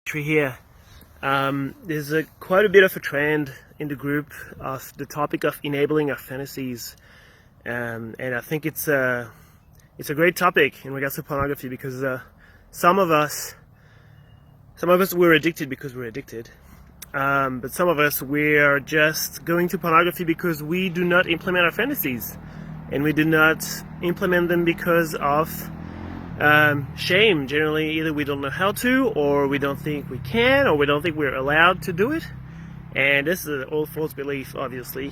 Dimitri here. There's quite a bit of a trend in the group of the topic of enabling our fantasies, and I think it's a great topic in regards to pornography because some of us we're addicted because we're addicted, but some of us we're just going to pornography because we do not implement our fantasies, and we do not implement them because of shame. Generally, either we don't know how to, or we don't think we can, or we don't think we're allowed to do it. And this is an old false belief, obviously.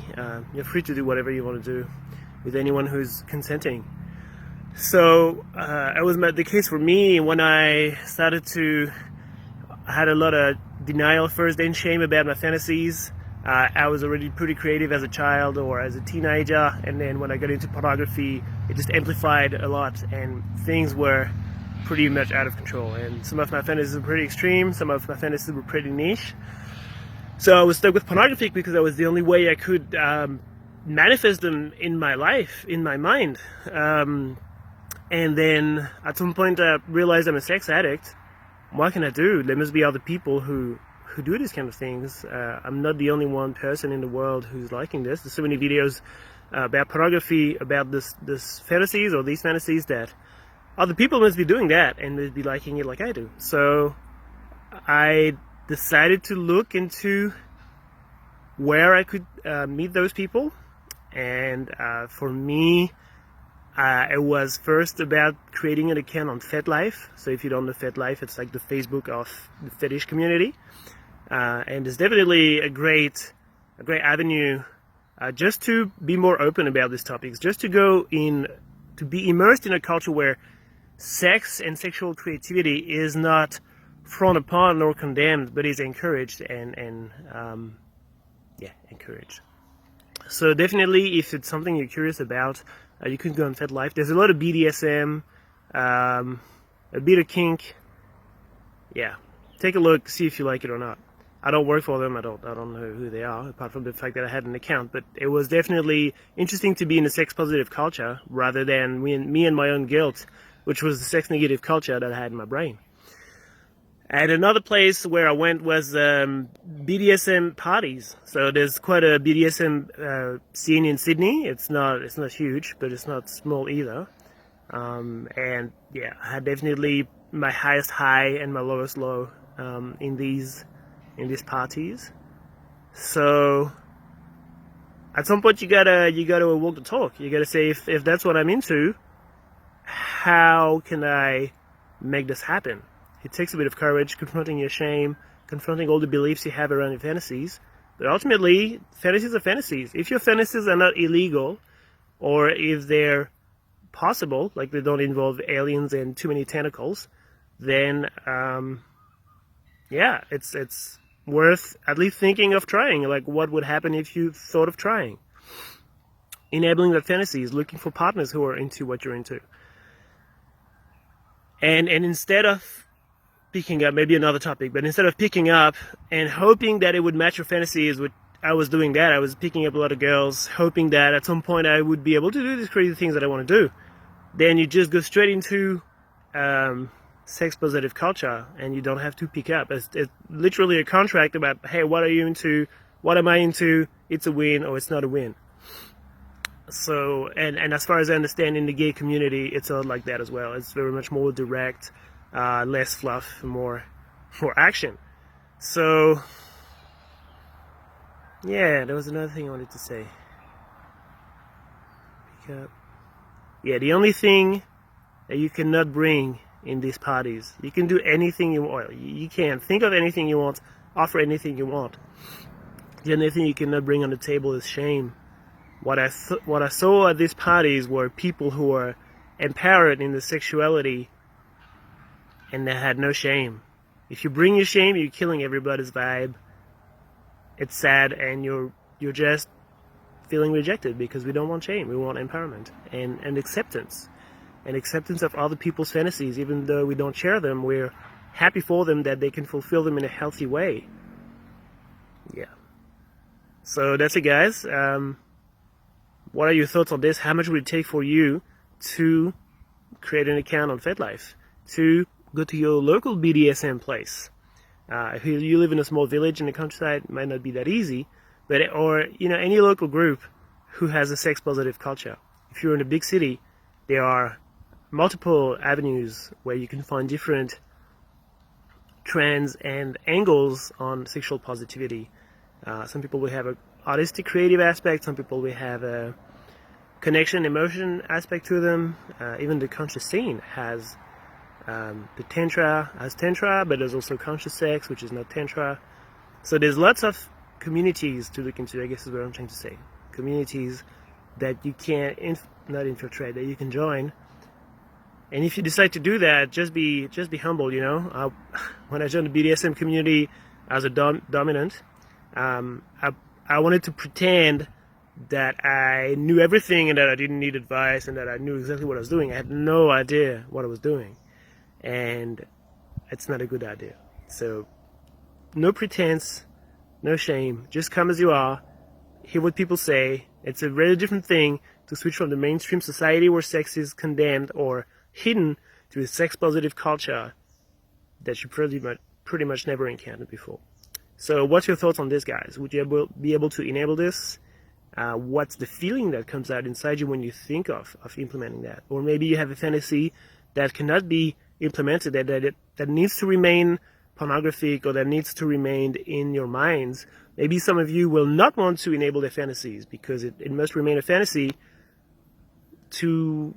You're free to do whatever you want to do with anyone who's consenting. So it was the case for me when I had a lot of denial first, then shame about my fantasies. I was already pretty creative as a child or as a teenager, and then when I got into pornography, it just amplified a lot, and things were pretty much out of control. And some of my fantasies were pretty extreme, some of my fantasies were pretty niche. So I was stuck with pornography because that was the only way I could manifest them in my life, in my mind. And then at some point I realized I'm a sex addict. What can I do? There must be other people who do these kind of things. I'm not the only one person in the world who's liking this. There's so many videos about pornography, about this fantasies or these fantasies, that other people must be doing that and they'd be liking it like I do. So I decided to look into where I could meet those people, and for me, it was first about creating an account on FetLife. So if you don't know FetLife, it's like the Facebook of the fetish community. And it's definitely a great avenue just to be more open about these topics, just to be immersed in a culture where sex and sexual creativity is not frowned upon nor condemned, but is encouraged and encouraged. So definitely, if it's something you're curious about, you can go on FetLife. There's a lot of BDSM, a bit of kink. Yeah, take a look, see if you like it or not. I don't work for them. I don't know who they are, apart from the fact that I had an account. But it was definitely interesting to be in a sex-positive culture rather than me and my own guilt, which was the sex-negative culture that I had in my brain. And another place where I went was BDSM parties. So there's quite a BDSM scene in Sydney. It's not huge, but it's not small either. And yeah, I had definitely my highest high and my lowest low in these parties. So at some point you gotta walk the talk. You gotta say, if that's what I'm into, how can I make this happen? It takes a bit of courage, confronting your shame, confronting all the beliefs you have around your fantasies. But ultimately, fantasies are fantasies. If your fantasies are not illegal, or if they're possible, like they don't involve aliens and too many tentacles, then it's worth at least thinking of trying. Like, what would happen if you thought of trying? Enabling the fantasies, looking for partners who are into what you're into. And instead of picking up, maybe another topic, but instead of picking up and hoping that it would match your fantasies, I was doing that. I was picking up a lot of girls, hoping that at some point I would be able to do these crazy things that I want to do. Then you just go straight into sex-positive culture, and you don't have to pick up. It's literally a contract about, hey, what are you into? What am I into? It's a win or it's not a win. So, and as far as I understand, in the gay community, it's all like that as well. It's very much more direct, less fluff, more action. So, yeah, there was another thing I wanted to say. Pick up. Yeah, the only thing that you cannot bring in these parties, you can do anything you want. You can think of anything you want, offer anything you want. The only thing you cannot bring on the table is shame. What I saw at these parties were people who were empowered in the sexuality, and they had no shame. If you bring your shame, you're killing everybody's vibe. It's sad, and you're just feeling rejected, because we don't want shame. We want empowerment and acceptance. And acceptance of other people's fantasies. Even though we don't share them, we're happy for them that they can fulfill them in a healthy way. Yeah. So that's it, guys. What are your thoughts on this? How much would it take for you to create an account on FetLife, to go to your local BDSM place, If you live in a small village in the countryside, it might not be that easy, but or any local group who has a sex-positive culture. If you're in a big city, there are multiple avenues where you can find different trends and angles on sexual positivity. Some people will have an artistic, creative aspect. Some people will have a connection, emotion aspect to them. Even the conscious scene has the tantra, but there's also conscious sex, which is not tantra. So there's lots of communities to look into, I guess is what I'm trying to say. Communities that you can not infiltrate, that you can join. And if you decide to do that, just be humble, when I joined the BDSM community as a dominant, I wanted to pretend that I knew everything and that I didn't need advice and that I knew exactly what I was doing. I had no idea what I was doing. And it's not a good idea. So no pretense, no shame, just come as you are, hear what people say. It's a very different thing to switch from the mainstream society where sex is condemned or hidden to a sex-positive culture that you pretty much never encountered before. So what's your thoughts on this, guys? Would you be able to enable this? What's the feeling that comes out inside you when you think of implementing that? Or maybe you have a fantasy that cannot be implemented, that needs to remain pornographic, or that needs to remain in your minds. Maybe some of you will not want to enable their fantasies because it must remain a fantasy to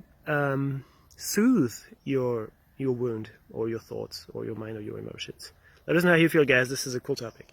soothe your wound or your thoughts or your mind or your emotions. Let us know how you feel, guys. This is a cool topic.